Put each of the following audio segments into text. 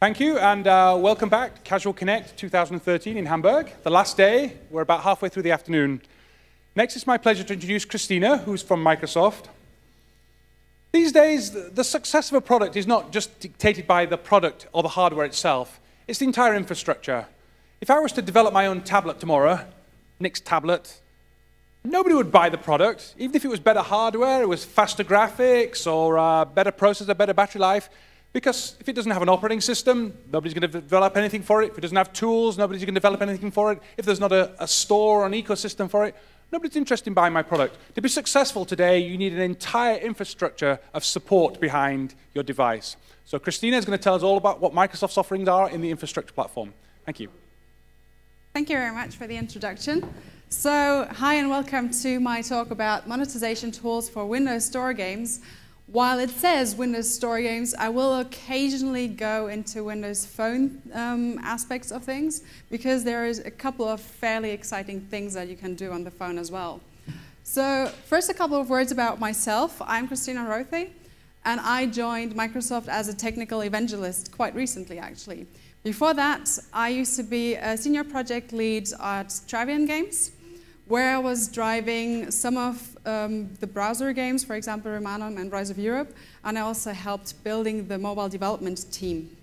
Thank you, and welcome back to Casual Connect 2013 in Hamburg. The last day, we're about halfway through the afternoon. Next, it's my pleasure to introduce Kristina, who's from Microsoft. These days, the success of a product is not just dictated by the product or the hardware itself. It's the entire infrastructure. If I was to develop my own tablet tomorrow, Nick's tablet, nobody would buy the product, even if it was better hardware, it was faster graphics, or better processor, better battery life. Because if it doesn't have an operating system, nobody's going to develop anything for it. If it doesn't have tools, nobody's going to develop anything for it. If there's not a store or an ecosystem for it, nobody's interested in buying my product. To be successful today, you need an entire infrastructure of support behind your device. So Kristina is going to tell us all about what Microsoft's offerings are in the infrastructure platform. Thank you. Thank you very much for the introduction. So, hi and welcome to my talk about monetization tools for Windows Store games. While it says Windows Store games, I will occasionally go into Windows Phone aspects of things, because there is a couple of fairly exciting things that you can do on the phone as well. So first, a couple of words about myself. I'm Kristina ROTHE, and I joined Microsoft as a technical evangelist quite recently, actually. Before that, I used to be a senior project lead at Travian Games, where I was driving some of the browser games, for example, Romanum and Rise of Europe, and I also helped building the mobile development team.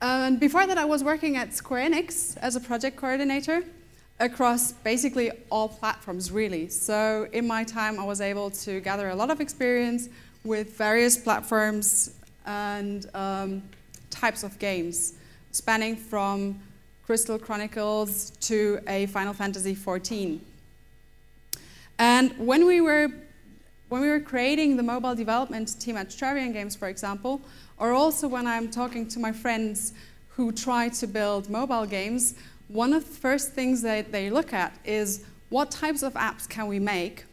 And before that, I was working at Square Enix as a project coordinator across basically all platforms, really. So in my time, I was able to gather a lot of experience with various platforms and types of games, spanning from Crystal Chronicles to a Final Fantasy XIV. And when we were creating the mobile development team at Travian Games, for example, or also when I'm talking to my friends who try to build mobile games, one of the first things that they look at is what types of apps can we make?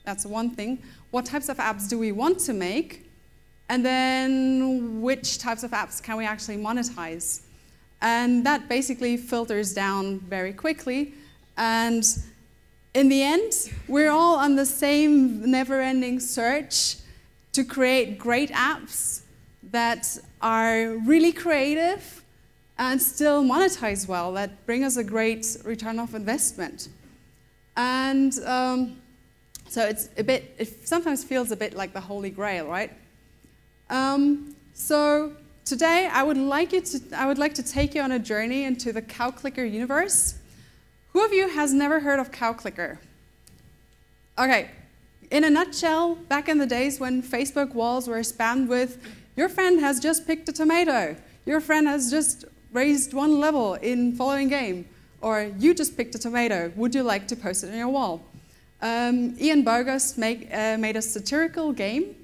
That's one thing. What types of apps do we want to make? And then which types of apps can we actually monetize? And that basically filters down very quickly. And in the end, we're all on the same never-ending search to create great apps that are really creative and still monetize well, that bring us a great return of investment. And so it sometimes feels a bit like the Holy Grail, right? So today, I would like to take you on a journey into the cow clicker universe. Who of you has never heard of cow clicker? Okay, in a nutshell, back in the days when Facebook walls were spammed with, your friend has just picked a tomato, your friend has just raised one level in following game, or you just picked a tomato, would you like to post it on your wall? Ian Bogost made a satirical game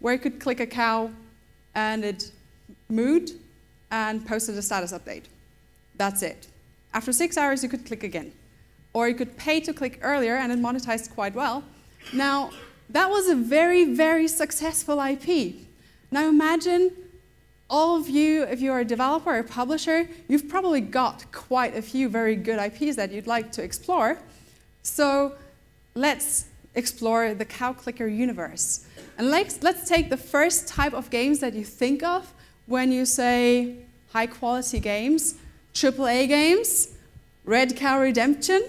where you could click a cow and it mooed and posted a status update. That's it. After 6 hours, you could click again. Or you could pay to click earlier, and it monetized quite well. Now, that was a very, very successful IP. Now imagine all of you, if you're a developer or a publisher, you've probably got quite a few very good IPs that you'd like to explore. So let's explore the cow clicker universe. And let's take the first type of games that you think of when you say high-quality games, AAA games, Red Cow Redemption.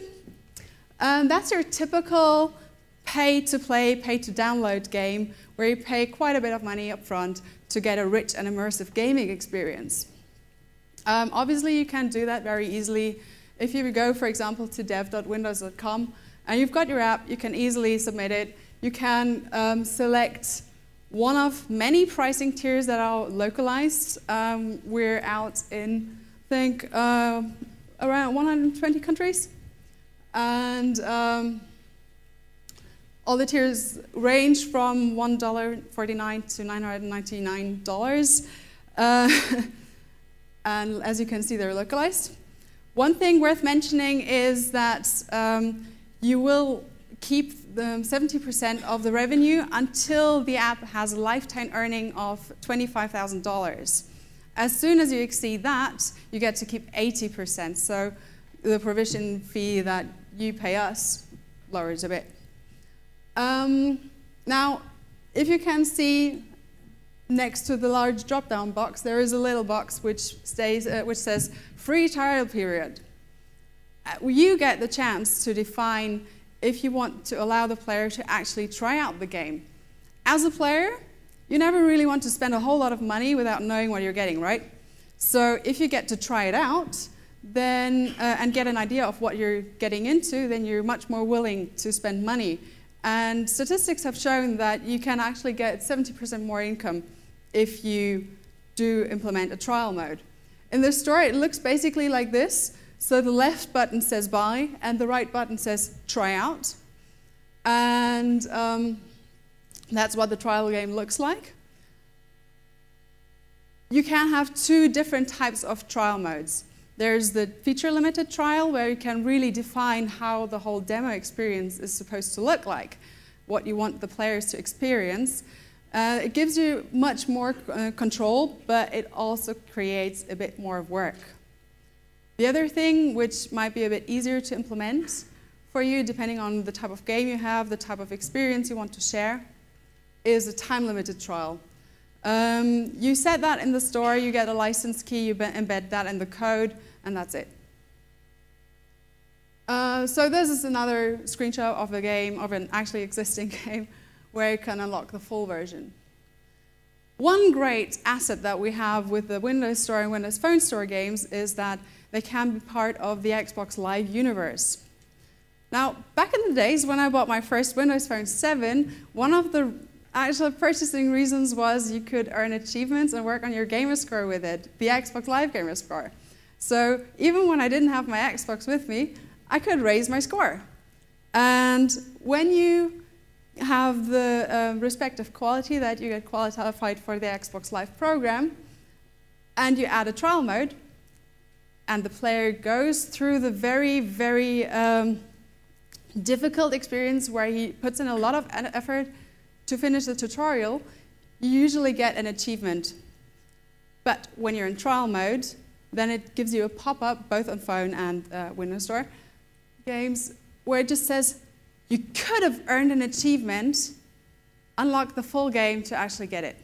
That's your typical pay-to-play, pay-to-download game where you pay quite a bit of money up front to get a rich and immersive gaming experience. Obviously, you can do that very easily. If you go, for example, to dev.windows.com and you've got your app, you can easily submit it. You can select one of many pricing tiers that are localized. We're out in, I think, around 120 countries. And all the tiers range from $1.49 to $999. And as you can see, they're localized. One thing worth mentioning is that you will keep the 70% of the revenue until the app has a lifetime earning of $25,000. As soon as you exceed that, you get to keep 80%. So the provision fee that you pay us lowers a bit. Now, if you can see next to the large drop-down box, there is a little box which says free trial period. You get the chance to define if you want to allow the player to actually try out the game. As a player, you never really want to spend a whole lot of money without knowing what you're getting, right? So if you get to try it out, then and get an idea of what you're getting into, then you're much more willing to spend money. And statistics have shown that you can actually get 70% more income if you do implement a trial mode. In the store, it looks basically like this. So the left button says buy, and the right button says try out. And that's what the trial game looks like. You can have two different types of trial modes. There's the feature-limited trial, where you can really define how the whole demo experience is supposed to look like, what you want the players to experience. It gives you much more control, but it also creates a bit more work. The other thing, which might be a bit easier to implement for you, depending on the type of game you have, the type of experience you want to share, is a time-limited trial. You set that in the store, you get a license key, you embed that in the code, and that's it. So this is another screenshot of a game, of an actually existing game, where you can unlock the full version. One great asset that we have with the Windows Store and Windows Phone Store games is that they can be part of the Xbox Live universe. Now, back in the days when I bought my first Windows Phone 7, one of the actual purchasing reasons was you could earn achievements and work on your gamer score with it, the Xbox Live gamer score. So even when I didn't have my Xbox with me, I could raise my score. And when you have the respective quality that you get qualified for the Xbox Live program, and you add a trial mode, and the player goes through the very, very difficult experience where he puts in a lot of effort to finish the tutorial, you usually get an achievement. But when you're in trial mode, then it gives you a pop-up, both on phone and Windows Store games, where it just says, you could have earned an achievement, unlock the full game to actually get it.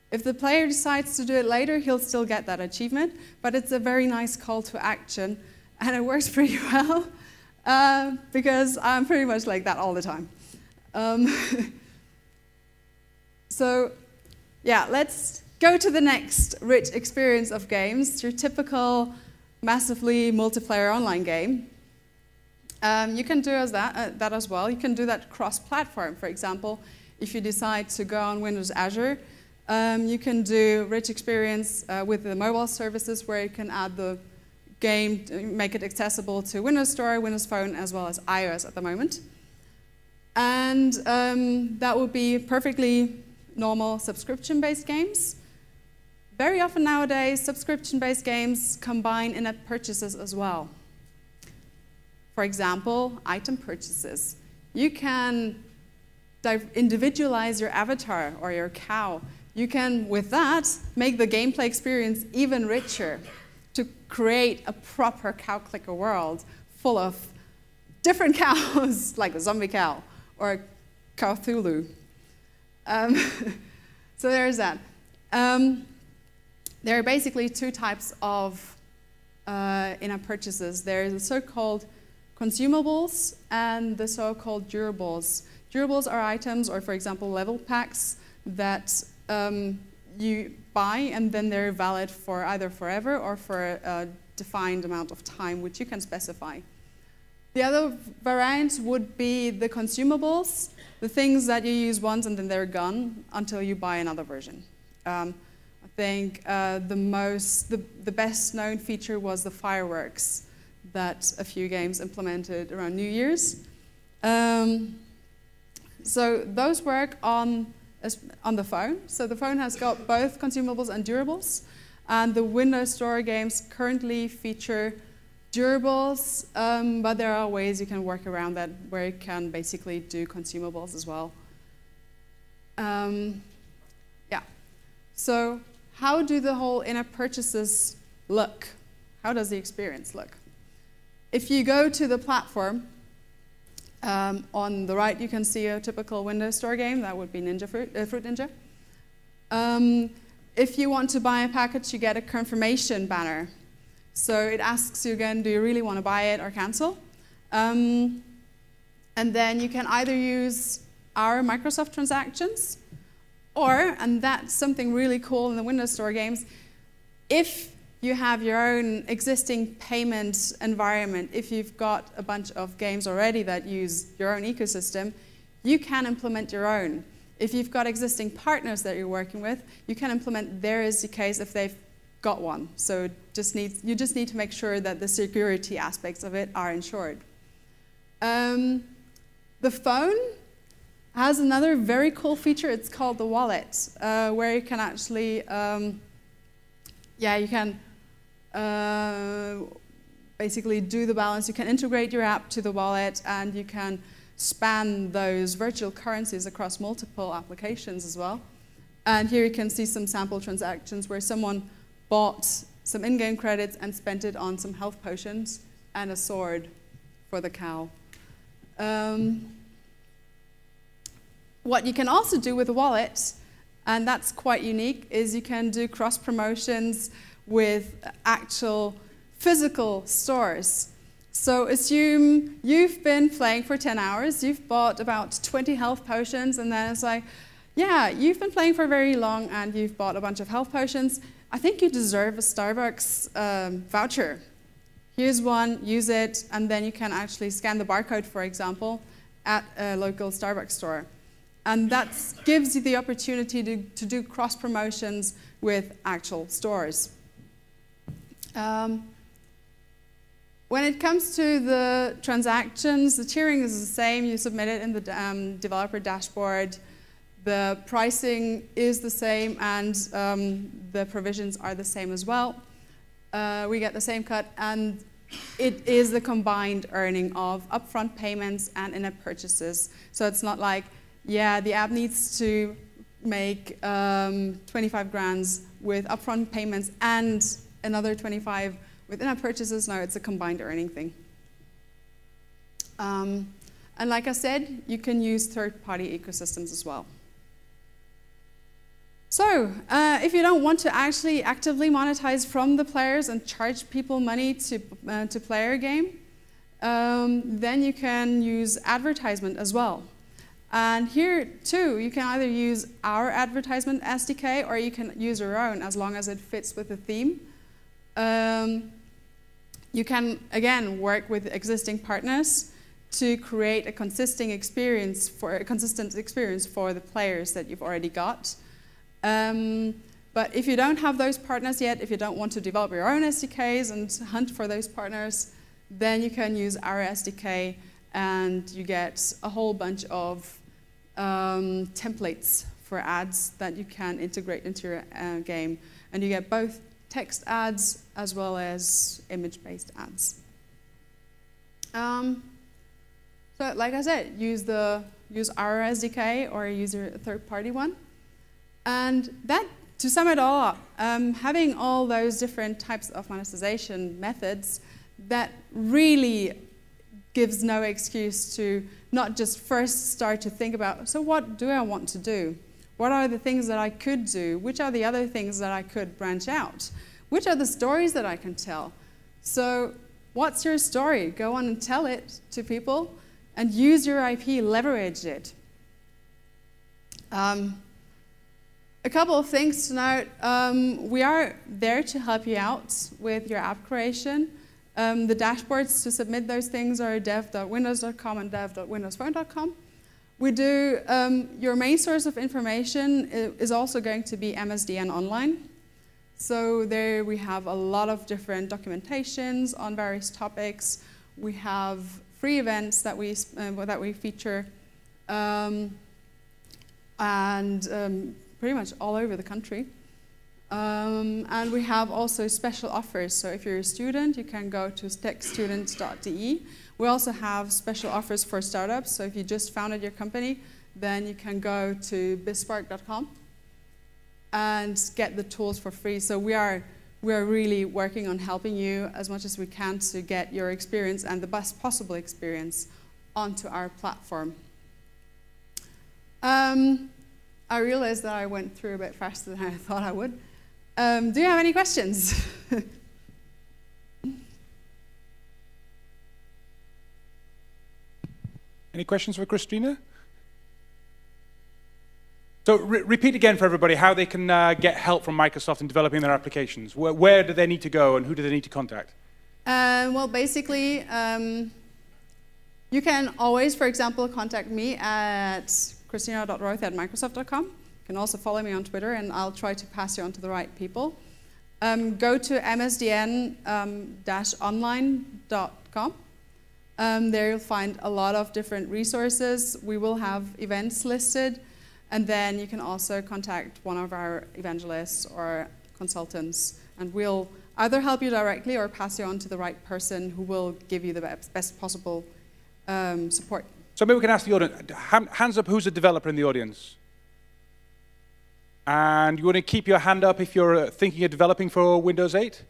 If the player decides to do it later, he'll still get that achievement, but it's a very nice call to action, and it works pretty well, because I'm pretty much like that all the time. So, yeah, let's go to the next rich experience of games, your typical massively multiplayer online game. You can do that as well. You can do that cross-platform, for example. If you decide to go on Windows Azure, you can do rich experience with the mobile services where you can add the game, make it accessible to Windows Store, Windows Phone, as well as iOS at the moment. And that would be perfectly normal subscription-based games. Very often nowadays, subscription-based games combine in-app purchases as well. For example, item purchases. You can individualize your avatar or your cow. You can, with that, make the gameplay experience even richer to create a proper cow clicker world full of different cows, like the zombie cow or Cthulhu. So there's that. There are basically two types of in-app purchases. There's the so-called consumables and the so-called durables. Durables are items, or for example, level packs that you buy, and then they're valid for either forever or for a defined amount of time, which you can specify. The other variant would be the consumables, the things that you use once and then they're gone until you buy another version. I think the best known feature was the fireworks that a few games implemented around New Year's. So those work on the phone. So the phone has got both consumables and durables. And the Windows Store games currently feature durables, but there are ways you can work around that where you can basically do consumables as well. Yeah. So how do the whole in-app purchases look? How does the experience look? If you go to the platform, on the right you can see a typical Windows Store game. That would be Fruit Ninja. If you want to buy a package, you get a confirmation banner. So it asks you again, do you really want to buy it or cancel? And then you can either use our Microsoft transactions, or, and that's something really cool in the Windows Store games, if you have your own existing payment environment, if you've got a bunch of games already that use your own ecosystem, you can implement your own. If you've got existing partners that you're working with, you can implement their SDKs if they've got one. So you just need to make sure that the security aspects of it are ensured. The phone has another very cool feature. It's called the wallet, where you can actually, you can basically do the balance. You can integrate your app to the wallet, and you can span those virtual currencies across multiple applications as well. And here you can see some sample transactions where someone bought some in-game credits and spent it on some health potions and a sword for the cow. What you can also do with a wallet, and that's quite unique, is you can do cross-promotions with actual physical stores. So assume you've been playing for 10 hours, you've bought about 20 health potions, and then it's like, yeah, you've been playing for very long and you've bought a bunch of health potions. I think you deserve a Starbucks voucher. Here's one, use it, and then you can actually scan the barcode, for example, at a local Starbucks store. And that gives you the opportunity to do cross-promotions with actual stores. When it comes to the transactions, the tiering is the same. You submit it in the developer dashboard. The pricing is the same, and the provisions are the same as well. We get the same cut, and it is the combined earning of upfront payments and in-app purchases. So it's not like, yeah, the app needs to make 25 grand with upfront payments and another 25 with in-app purchases. No, it's a combined earning thing. And like I said, you can use third-party ecosystems as well. So if you don't want to actually actively monetize from the players and charge people money to play your game, then you can use Advertisement as well. And here, too, you can either use our Advertisement SDK or you can use your own, as long as it fits with the theme. You can, again, work with existing partners to create a consistent experience for the players that you've already got. But if you don't have those partners yet, if you don't want to develop your own SDKs and hunt for those partners, then you can use our SDK, and you get a whole bunch of templates for ads that you can integrate into your game. And you get both text ads as well as image-based ads. So like I said, use our SDK or use your third-party one. And that, to sum it all up, having all those different types of monetization methods, that really gives no excuse to not just first start to think about, so what do I want to do? What are the things that I could do? Which are the other things that I could branch out? Which are the stories that I can tell? So what's your story? Go on and tell it to people and use your IP, leverage it. A couple of things to note. We are there to help you out with your app creation. The dashboards to submit those things are dev.windows.com and dev.windowsphone.com. We do, your main source of information is also going to be MSDN Online. So there we have a lot of different documentations on various topics. We have free events that we feature, pretty much all over the country. And we have also special offers. So if you're a student, you can go to techstudent.de. We also have special offers for startups. So if you just founded your company, then you can go to bizspark.com and get the tools for free. So we are really working on helping you as much as we can to get your experience and the best possible experience onto our platform. I realized that I went through a bit faster than I thought I would. Do you have any questions? Any questions for Kristina? So repeat again for everybody how they can get help from Microsoft in developing their applications. Where do they need to go and who do they need to contact? Well, basically, you can always, for example, contact me at kristina.rothe@microsoft.com. You can also follow me on Twitter, and I'll try to pass you on to the right people. Go to msdn-online.com. There you'll find a lot of different resources. We will have events listed, and then you can also contact one of our evangelists or consultants, and we'll either help you directly or pass you on to the right person who will give you the best possible support. So maybe we can ask the audience, hands up who's a developer in the audience? And you want to keep your hand up if you're thinking of developing for Windows 8?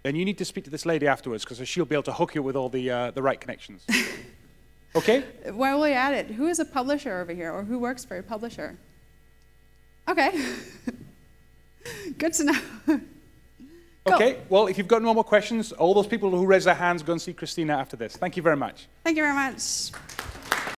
Then you need to speak to this lady afterwards, because she'll be able to hook you with all the right connections. Okay? Where will you add it? Who is a publisher over here, or who works for a publisher? Okay. Good to know. Okay, well, if you've got no more questions, all those people who raise their hands, go and see Kristina after this. Thank you very much. Thank you very much.